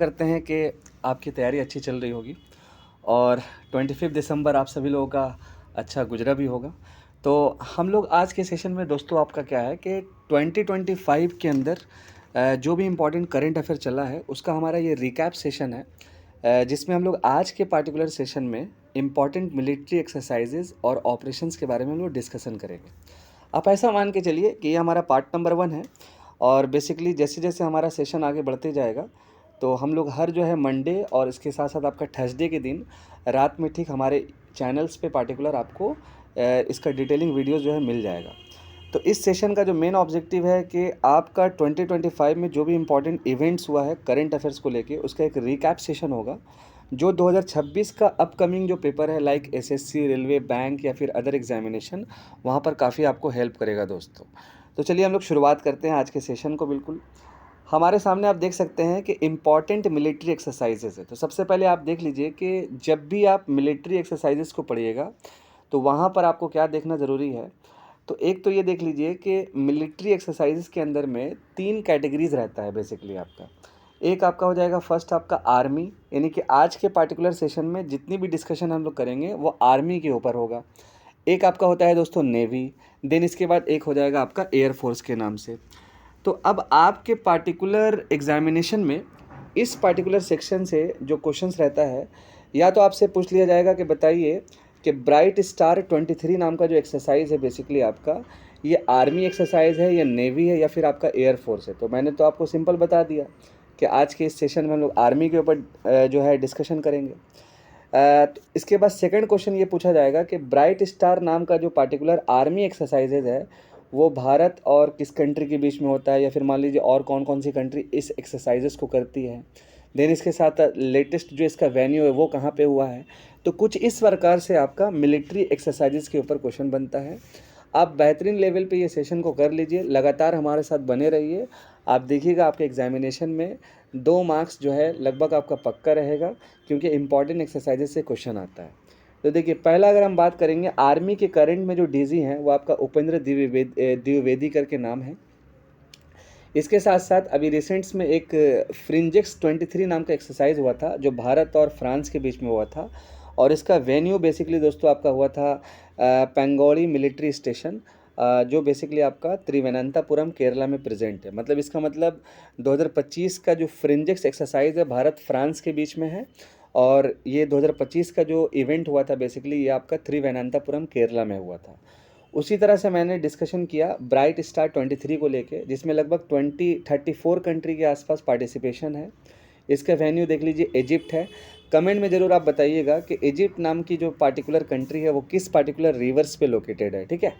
करते हैं कि आपकी तैयारी अच्छी चल रही होगी और 25 दिसंबर आप सभी लोगों का अच्छा गुजरा भी होगा। तो हम लोग आज के सेशन में दोस्तों आपका क्या है कि 2025 के अंदर जो भी इम्पोर्टेंट करंट अफेयर चला है उसका हमारा ये रिकैप सेशन है, जिसमें हम लोग आज के पार्टिकुलर सेशन में इम्पॉर्टेंट मिलिट्री एक्सरसाइजेज और ऑपरेशंस के बारे में हम लोग डिस्कशन करेंगे। आप ऐसा मान के चलिए कि ये हमारा पार्ट नंबर 1 है और बेसिकली जैसे जैसे हमारा सेशन आगे बढ़ते जाएगा तो हम लोग हर जो है मंडे और इसके साथ साथ आपका थर्सडे के दिन रात में ठीक हमारे चैनल्स पे पार्टिकुलर आपको इसका डिटेलिंग वीडियोस जो है मिल जाएगा। तो इस सेशन का जो मेन ऑब्जेक्टिव है कि आपका 2025 में जो भी इम्पोर्टेंट इवेंट्स हुआ है करंट अफेयर्स को लेके उसका एक रिकैप सेशन होगा, जो 2026 का अपकमिंग जो पेपर है लाइक एसएससी, रेलवे, बैंक या फिर अदर एग्जामिनेशन, वहाँ पर काफ़ी आपको हेल्प करेगा दोस्तों। तो चलिए हम लोग शुरुआत करते हैं आज के सेशन को। बिल्कुल हमारे सामने आप देख सकते हैं कि इम्पॉर्टेंट मिलिट्री एक्सरसाइजेज है। तो सबसे पहले आप देख लीजिए कि जब भी आप मिलिट्री एक्सरसाइजेज को पढ़िएगा तो वहाँ पर आपको क्या देखना ज़रूरी है। तो एक तो ये देख लीजिए कि मिलिट्री एक्सरसाइजेज के अंदर में 3 कैटेगरीज रहता है बेसिकली आपका। एक आपका हो जाएगा फर्स्ट आपका आर्मी, यानी कि आज के पार्टिकुलर सेशन में जितनी भी डिस्कशन हम लोग करेंगे वो आर्मी के ऊपर होगा। एक आपका होता है दोस्तों नेवी, देन इसके बाद एक हो जाएगा आपका एयरफोर्स के नाम से। तो अब आपके पार्टिकुलर एग्जामिनेशन में इस पार्टिकुलर सेक्शन से जो क्वेश्चंस रहता है, या तो आपसे पूछ लिया जाएगा कि बताइए कि ब्राइट स्टार 23 नाम का जो एक्सरसाइज है बेसिकली आपका, ये आर्मी एक्सरसाइज है या नेवी है या फिर आपका एयरफोर्स है। तो मैंने तो आपको सिंपल बता दिया कि आज के इस सेशन में हम लोग आर्मी के ऊपर जो है डिस्कशन करेंगे। तो इसके बाद सेकंड क्वेश्चन ये पूछा जाएगा कि ब्राइट स्टार नाम का जो पार्टिकुलर आर्मी एक्सरसाइजेज है वो भारत और किस कंट्री के बीच में होता है, या फिर मान लीजिए और कौन कौन सी कंट्री इस एक्सरसाइजेस को करती है। देन इसके साथ लेटेस्ट जो इसका वेन्यू है वो कहाँ पे हुआ है। तो कुछ इस प्रकार से आपका मिलिट्री एक्सरसाइजेस के ऊपर क्वेश्चन बनता है। आप बेहतरीन लेवल पे ये सेशन को कर लीजिए, लगातार हमारे साथ बने रहिए। आप देखिएगा आपके एग्जामिनेशन में 2 मार्क्स जो है लगभग आपका पक्का रहेगा, क्योंकि इंपॉर्टेंट एक्सरसाइजेस से क्वेश्चन आता है। तो देखिए पहला अगर हम बात करेंगे आर्मी के करंट में जो डीजी हैं वो आपका उपेंद्र द्विवेदी करके नाम है। इसके साथ साथ अभी रिसेंट्स में एक फ्रिंजेक्स 23 नाम का एक्सरसाइज हुआ था जो भारत और फ्रांस के बीच में हुआ था, और इसका वेन्यू बेसिकली दोस्तों आपका हुआ था पेंगोली मिलिट्री स्टेशन, जो बेसिकली आपका त्रिवेनंतपुरम केरला में प्रेजेंट है। मतलब इसका मतलब 2025 का जो फ्रिंजेक्स एक्सरसाइज है भारत फ्रांस के बीच में है, और ये 2025 का जो इवेंट हुआ था बेसिकली ये आपका त्रिवेनंतपुरम केरला में हुआ था। उसी तरह से मैंने डिस्कशन किया ब्राइट स्टार 23 को लेके, जिसमें लगभग 34 कंट्री के आसपास पार्टिसिपेशन है। इसका वेन्यू देख लीजिए इजिप्ट है। कमेंट में ज़रूर आप बताइएगा कि इजिप्ट नाम की जो पार्टिकुलर कंट्री है वो किस पार्टिकुलर रिवर्स पे लोकेटेड है, ठीक है।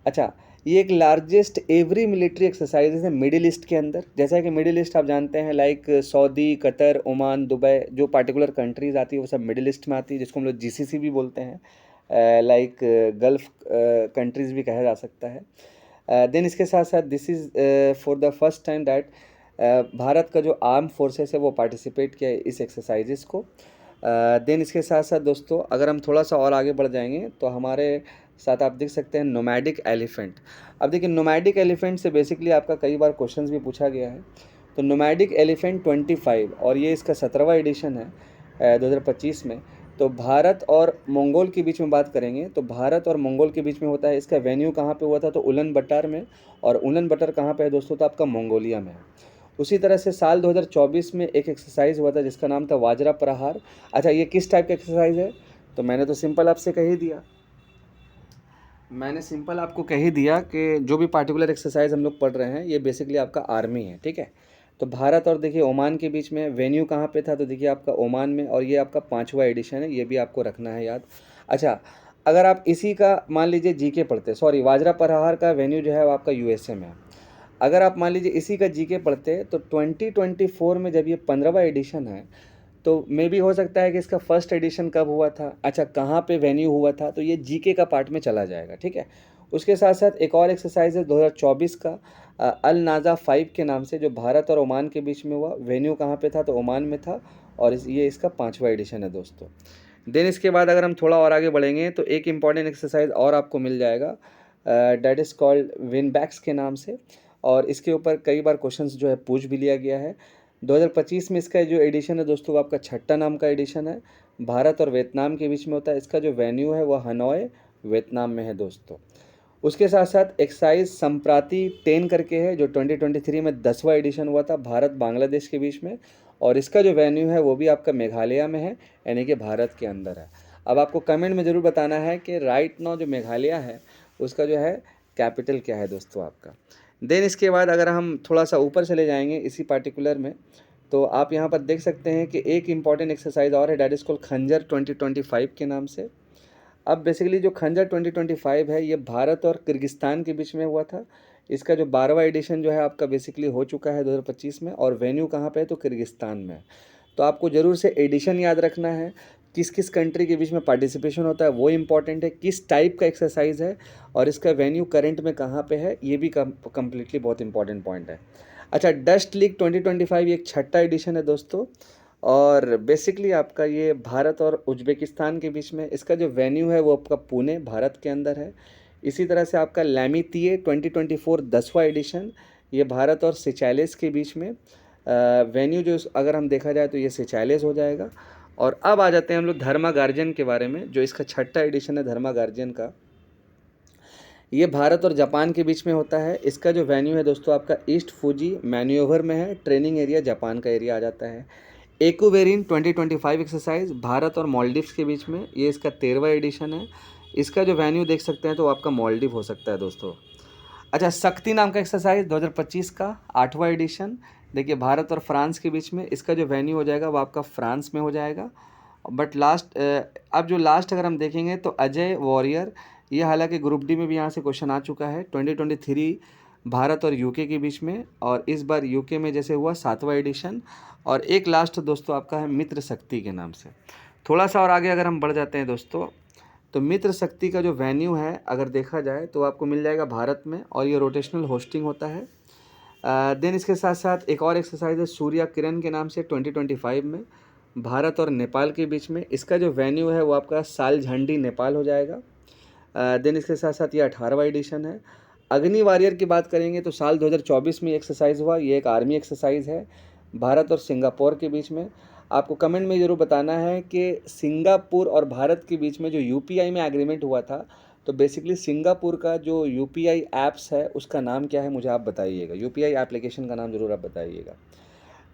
अच्छा, ये एक लार्जेस्ट एवरी मिलिट्री एक्सरसाइज है मिडिल ईस्ट के अंदर। जैसा कि मिडिल ईस्ट आप जानते हैं like Saudi, Qatar, Oman, Dubai, जो पार्टिकुलर कंट्रीज़ आती है वो सब मिडिल ईस्ट में आती है, जिसको हम लोग जीसीसी भी बोलते हैं, लाइक गल्फ कंट्रीज़ भी कहा जा सकता है। देन इसके साथ साथ this is for the first time that Bharat का जो आर्म फोर्सेस है वो पार्टिसिपेट किया है इस एक्सरसाइजेस को। देन इसके साथ साथ दोस्तों अगर हम थोड़ा सा और आगे बढ़ जाएंगे तो हमारे साथ आप देख सकते हैं नोमैडिक एलिफेंट। अब देखिए नोमैडिक एलिफेंट से बेसिकली आपका कई बार क्वेश्चंस भी पूछा गया है। तो नोमैडिक एलिफेंट 25 और ये इसका 17वां एडिशन है 2025 में। तो भारत और मंगोल के बीच में बात करेंगे तो भारत और मंगोल के बीच में होता है। इसका वेन्यू कहाँ पे हुआ था, तो उलन बटर में, और उलन बटर कहाँ पे है दोस्तों, तो आपका मंगोलिया में है। उसी तरह से साल 2024 में एक एक्सरसाइज हुआ था जिसका नाम था वाजरा प्रहार। अच्छा, ये किस टाइप का एक्सरसाइज है, तो मैंने तो सिंपल आपसे कह ही दिया, मैंने सिंपल आपको कह ही दिया कि जो भी पार्टिकुलर एक्सरसाइज हम लोग पढ़ रहे हैं ये बेसिकली आपका आर्मी है, ठीक है। तो भारत और देखिए ओमान के बीच में वेन्यू कहाँ पे था, तो देखिए आपका ओमान में, और ये आपका 5वां एडिशन है, ये भी आपको रखना है याद। अच्छा, अगर आप इसी का मान लीजिए जीके पढ़ते, सॉरी वाजरा प्रहार का वेन्यू जो है वो आपका यूएसए में है। अगर आप मान लीजिए इसी का जीके पढ़ते तो 2024 में जब ये 15वां एडिशन है तो मे भी हो सकता है कि इसका फर्स्ट एडिशन कब हुआ था, अच्छा कहाँ पे वेन्यू हुआ था, तो ये जीके का पार्ट में चला जाएगा, ठीक है। उसके साथ साथ एक और एक्सरसाइज है 2024 का अल नाजा 5 के नाम से, जो भारत और ओमान के बीच में हुआ। वेन्यू कहाँ पे था, तो ओमान में था, और ये इसका 5वां एडिशन है दोस्तों। देन इसके बाद अगर हम थोड़ा और आगे बढ़ेंगे तो एक इम्पॉर्टेंट एक्सरसाइज और आपको मिल जाएगा, that is called win backs के नाम से, और इसके ऊपर कई बार क्वेश्चंस जो है पूछ भी लिया गया है। 2025 में इसका जो एडिशन है दोस्तों वो आपका छठा नाम का एडिशन है, भारत और वियतनाम के बीच में होता है। इसका जो वेन्यू है वह हनोई वियतनाम में है दोस्तों। उसके साथ साथ एक्साइज संप्राति 10 करके है, जो 2023 में 10वां एडिशन हुआ था भारत बांग्लादेश के बीच में, और इसका जो वेन्यू है वो भी आपका मेघालय में है, यानी कि भारत के अंदर है। अब आपको कमेंट में ज़रूर बताना है कि राइट नाउ जो मेघालय है उसका जो है कैपिटल क्या है दोस्तों आपका। देन इसके बाद अगर हम थोड़ा सा ऊपर चले जाएंगे इसी पार्टिकुलर में, तो आप यहाँ पर देख सकते हैं कि एक इम्पॉर्टेंट एक्सरसाइज और है, डैट इज़ कॉल्ड खंजर 2025 के नाम से। अब बेसिकली जो खंजर 2025 है ये भारत और किर्गिस्तान के बीच में हुआ था। इसका जो 12वां एडिशन जो है आपका बेसिकली हो चुका है 2025 में, और वेन्यू कहाँ पे है तो किर्गिस्तान में है। तो आपको ज़रूर से एडिशन याद रखना है, किस किस कंट्री के बीच में पार्टिसिपेशन होता है वो इम्पॉर्टेंट है, किस टाइप का एक्सरसाइज है, और इसका वेन्यू करंट में कहाँ पे है ये भी कम्प्लीटली बहुत इंपॉर्टेंट पॉइंट है। अच्छा, डस्ट लीग 2025 ये एक छठा एडिशन है दोस्तों, और बेसिकली आपका ये भारत और उज्बेकिस्तान के बीच में, इसका जो वेन्यू है वो आपका पुणे भारत के अंदर है। इसी तरह से आपका लैमितिए 2024 10वां एडिशन, ये भारत और सिचैलिस के बीच में, वेन्यू जो अगर हम देखा जाए तो ये सिचैलिस हो जाएगा। और अब आ जाते हैं हम लोग धर्मा गार्जियन के बारे में, जो इसका छठा एडिशन है धर्मा गार्जियन का। ये भारत और जापान के बीच में होता है। इसका जो वेन्यू है दोस्तों आपका ईस्ट फूजी मैन्योवर में है, ट्रेनिंग एरिया जापान का एरिया आ जाता है। एक्वेरिन 2025 एक्सरसाइज भारत और मालदीव्स के बीच में, ये इसका 13वां एडिशन है। इसका जो वेन्यू देख सकते हैं तो आपका मालदीव हो सकता है दोस्तों। अच्छा, शक्ति नाम का एक्सरसाइज 2025 का 8वां एडिशन, देखिए भारत और फ्रांस के बीच में, इसका जो वेन्यू हो जाएगा वो आपका फ्रांस में हो जाएगा। बट लास्ट अब जो लास्ट अगर हम देखेंगे तो अजय वॉरियर, ये हालांकि ग्रुप डी में भी यहाँ से क्वेश्चन आ चुका है, 2023 भारत और यूके के बीच में, और इस बार यूके में जैसे हुआ 7वां एडिशन। और एक लास्ट दोस्तों आपका है मित्र शक्ति के नाम से। थोड़ा सा और आगे अगर हम बढ़ जाते हैं दोस्तों, तो मित्र शक्ति का जो वेन्यू है अगर देखा जाए तो आपको मिल जाएगा भारत में, और ये रोटेशनल होस्टिंग होता है। देन इसके साथ साथ एक और एक्सरसाइज है सूर्या किरण के नाम से 2025 में, भारत और नेपाल के बीच में। इसका जो वेन्यू है वो आपका साल झंडी नेपाल हो जाएगा। देन इसके साथ साथ ये 18वां एडिशन है। अग्नि वॉरियर की बात करेंगे तो साल 2024 में एक्सरसाइज हुआ, ये एक आर्मी एक्सरसाइज है भारत और सिंगापुर के बीच में। आपको कमेंट में ज़रूर बताना है कि सिंगापुर और भारत के बीच में जो यूपीआई में एग्रीमेंट हुआ था, तो बेसिकली सिंगापुर का जो यूपीआई ऐप्स है उसका नाम क्या है मुझे आप बताइएगा, यूपीआई एप्लीकेशन का नाम ज़रूर आप बताइएगा।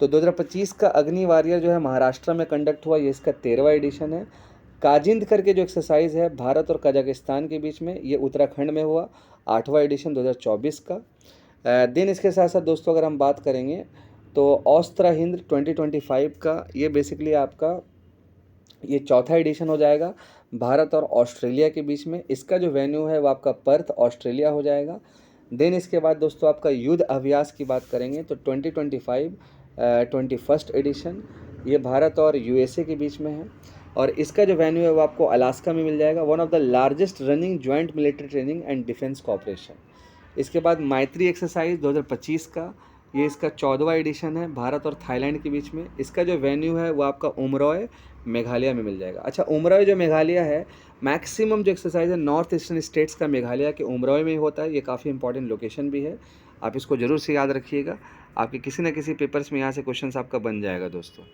तो 2025 का अग्नि वॉरियर जो है महाराष्ट्र में कंडक्ट हुआ, ये इसका 13वां एडिशन है। काजिंद करके जो एक्सरसाइज है भारत और कजाकिस्तान के बीच में, ये उत्तराखंड में हुआ, 8वां एडिशन 2024 का। दिन इसके साथ साथ दोस्तों अगर हम बात करेंगे तो ऑस्त्रा हिंद 2025 का, ये बेसिकली आपका ये चौथा एडिशन हो जाएगा भारत और ऑस्ट्रेलिया के बीच में। इसका जो वेन्यू है वो आपका पर्थ ऑस्ट्रेलिया हो जाएगा। देन इसके बाद दोस्तों आपका युद्ध अभ्यास की बात करेंगे तो 2025 21st एडिशन, ये भारत और यूएसए के बीच में है, और इसका जो वेन्यू है वो आपको अलास्का में मिल जाएगा। One of the largest running joint military training and defence cooperation. इसके बाद मैत्री एक्सरसाइज 2025 का, ये इसका 14वां एडिशन है भारत और थाईलैंड के बीच में। इसका जो वेन्यू है वो आपका उमरोय मेघालय में मिल जाएगा। अच्छा, उमरोय जो मेघालय है, मैक्सिमम जो एक्सरसाइज है नॉर्थ ईस्टर्न स्टेट्स का मेघालय के उमरोय में ही होता है। ये काफ़ी इंपॉर्टेंट लोकेशन भी है, आप इसको ज़रूर से याद रखिएगा, आपके किसी न किसी पेपर्स में यहाँ से क्वेश्चन आपका बन जाएगा दोस्तों।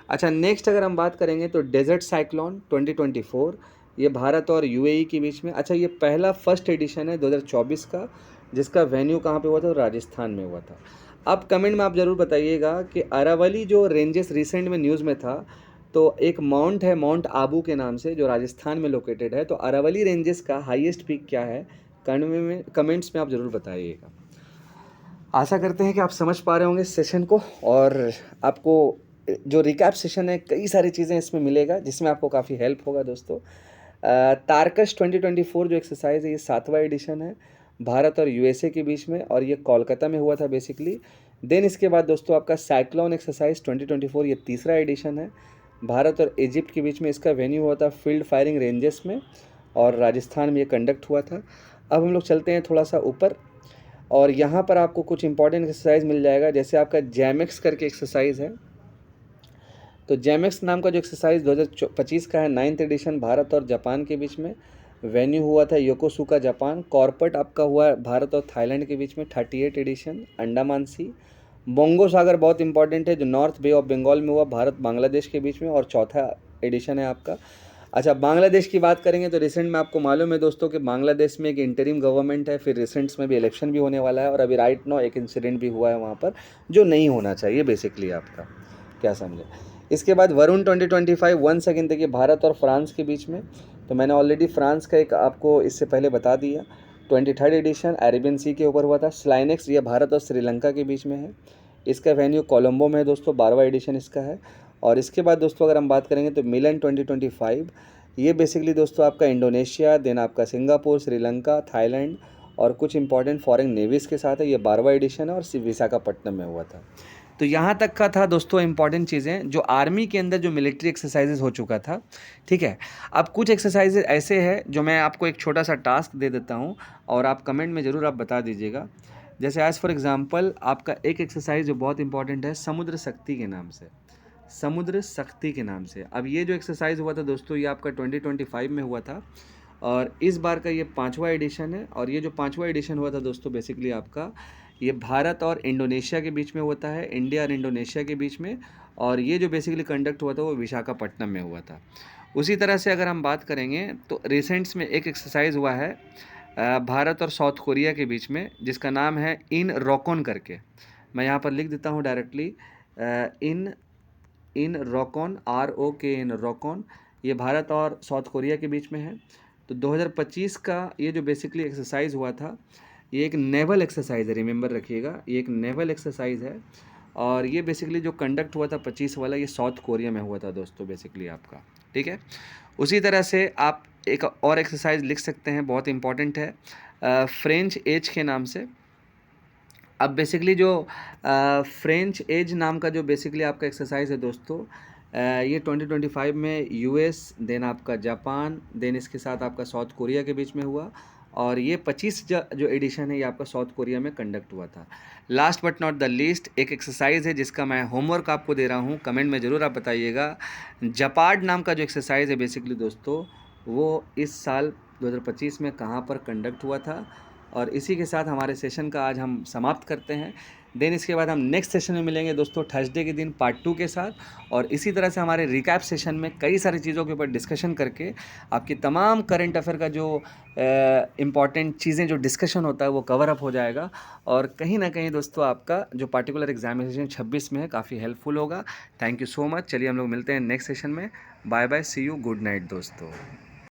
अच्छा, नेक्स्ट अगर हम बात करेंगे तो डेजर्ट साइक्लोन 2024, ये भारत और यूएई के बीच में। अच्छा, ये पहला फर्स्ट एडिशन है 2024 का, जिसका वेन्यू कहाँ पे हुआ था, राजस्थान में हुआ था। अब कमेंट में आप ज़रूर बताइएगा कि अरावली जो रेंजेस रिसेंट में न्यूज़ में था, तो एक माउंट है माउंट आबू के नाम से जो राजस्थान में लोकेटेड है, तो अरावली रेंजेस का हाईएस्ट पीक क्या है, कमेंट्स में आप ज़रूर बताइएगा। आशा करते हैं कि आप समझ पा रहे होंगे सेशन को, और आपको जो रिकैप सेशन है कई सारी चीज़ें इसमें मिलेगा जिसमें आपको काफ़ी हेल्प होगा दोस्तों। तारकश 2024 जो एक्सरसाइज है ये 7वां एडिशन है भारत और यूएसए के बीच में, और ये कोलकाता में हुआ था बेसिकली। देन इसके बाद दोस्तों आपका साइक्लोन एक्सरसाइज 2024, ये तीसरा एडिशन है भारत और इजिप्ट के बीच में। इसका वेन्यू हुआ था फील्ड फायरिंग रेंजेस में, और राजस्थान में ये कंडक्ट हुआ था। अब हम लोग चलते हैं थोड़ा सा ऊपर, और यहाँ पर आपको कुछ इंपॉर्टेंट एक्सरसाइज मिल जाएगा, जैसे आपका जैमेक्स करके एक्सरसाइज है। तो जैमेक्स नाम का जो एक्सरसाइज 2025 का है 9th एडिशन भारत और जापान के बीच में, वेन्यू हुआ था योकोसुका जापान। कॉर्पेट आपका हुआ भारत और थाईलैंड के बीच में 38 एडिशन अंडमान सी। बोंगो सागर बहुत इंपॉर्टेंट है, जो नॉर्थ बे ऑफ बंगाल में हुआ, भारत बांग्लादेश के बीच में, और चौथा एडिशन है आपका। अच्छा, बांग्लादेश की बात करेंगे तो रिसेंट में आपको मालूम है दोस्तों कि बांग्लादेश में एक इंटरिम गवर्नमेंट है, फिर रिसेंट्स में भी इलेक्शन भी होने वाला है, और अभी राइट नाउ एक इंसिडेंट भी हुआ है वहाँ पर जो नहीं होना चाहिए बेसिकली आपका, क्या समझे। इसके बाद वरुण 2025 वन सेकेंड देखिए, भारत और फ्रांस के बीच में, तो मैंने ऑलरेडी फ्रांस का एक आपको इससे पहले बता दिया। 23rd एडिशन अरेबियन सी के ऊपर हुआ था। स्लाइनेक्स ये भारत और श्रीलंका के बीच में है, इसका वेन्यू कोलंबो में है दोस्तों, 12वां एडिशन इसका है। और इसके बाद दोस्तों अगर हम बात करेंगे तो मिलन 2025 ये बेसिकली दोस्तों आपका इंडोनेशिया, देन आपका सिंगापुर, श्रीलंका, थाईलैंड और कुछ इंपॉर्टेंट फॉरेन नेवीज के साथ है। ये 12वां एडिशन है और विशाखापट्टनम में हुआ था। तो यहाँ तक का था दोस्तों इंपॉर्टेंट चीज़ें जो आर्मी के अंदर जो मिलिट्री एक्सरसाइजेज हो चुका था, ठीक है। अब कुछ एक्सरसाइजेज ऐसे हैं जो मैं आपको एक छोटा सा टास्क दे देता हूँ और आप कमेंट में ज़रूर आप बता दीजिएगा। जैसे एज़ फॉर एग्जांपल आपका एक एक्सरसाइज जो बहुत इंपॉर्टेंट है समुद्र शक्ति के नाम से, समुद्र शक्ति के नाम से। अब ये जो एक्सरसाइज हुआ था दोस्तों ये आपका 2025 में हुआ था और इस बार का ये 5वां एडिशन है। और ये जो 5वां एडिशन हुआ था दोस्तों बेसिकली आपका ये भारत और इंडोनेशिया के बीच में होता है, इंडिया और इंडोनेशिया के बीच में। और ये जो बेसिकली कंडक्ट हुआ था वो विशाखापट्टनम में हुआ था। उसी तरह से अगर हम बात करेंगे तो रिसेंट्स में एक एक्सरसाइज हुआ है भारत और साउथ कोरिया के बीच में जिसका नाम है इन रॉकॉन करके। मैं यहाँ पर लिख देता हूँ डायरेक्टली, इन रॉकॉन, ROKN रॉकॉन। ये भारत और साउथ कोरिया के बीच में है। तो 2025 का ये जो बेसिकली एक्सरसाइज हुआ था ये एक नेवल एक्सरसाइज है, रिमेंबर रखिएगा, ये एक नेवल एक्सरसाइज है। और ये बेसिकली जो कंडक्ट हुआ था 25 वाला ये साउथ कोरिया में हुआ था दोस्तों बेसिकली आपका, ठीक है। उसी तरह से आप एक और एक्सरसाइज लिख सकते हैं, बहुत इंपॉर्टेंट है, फ्रेंच एज के नाम से। अब बेसिकली जो फ्रेंच एज नाम का जो बेसिकली आपका एक्सरसाइज है दोस्तों ये 2025 में US, देन आपका जापान, देन इसके साथ आपका साउथ कोरिया के बीच में हुआ। और ये 25 जो एडिशन है ये आपका साउथ कोरिया में कंडक्ट हुआ था। Last but not the least एक एक्सरसाइज है जिसका मैं होमवर्क आपको दे रहा हूँ, कमेंट में ज़रूर आप बताइएगा। जपार्ड नाम का जो एक्सरसाइज है बेसिकली दोस्तों वो इस साल 2025 में कहाँ पर कंडक्ट हुआ था। और इसी के साथ हमारे सेशन का आज हम समाप्त करते हैं। देन इसके बाद हम नेक्स्ट सेशन में मिलेंगे दोस्तों थर्सडे के दिन पार्ट 2 के साथ। और इसी तरह से हमारे रिकैप सेशन में कई सारी चीज़ों के ऊपर डिस्कशन करके आपकी तमाम करंट अफेयर का जो इम्पॉर्टेंट चीज़ें जो डिस्कशन होता है वो कवर अप हो जाएगा। और कहीं ना कहीं दोस्तों आपका जो पार्टिकुलर एग्जामिनेशन 26 में है काफ़ी हेल्पफुल होगा। Thank you so much. चलिए हम लोग मिलते हैं नेक्स्ट सेशन में। Bye bye, see you, good night दोस्तों।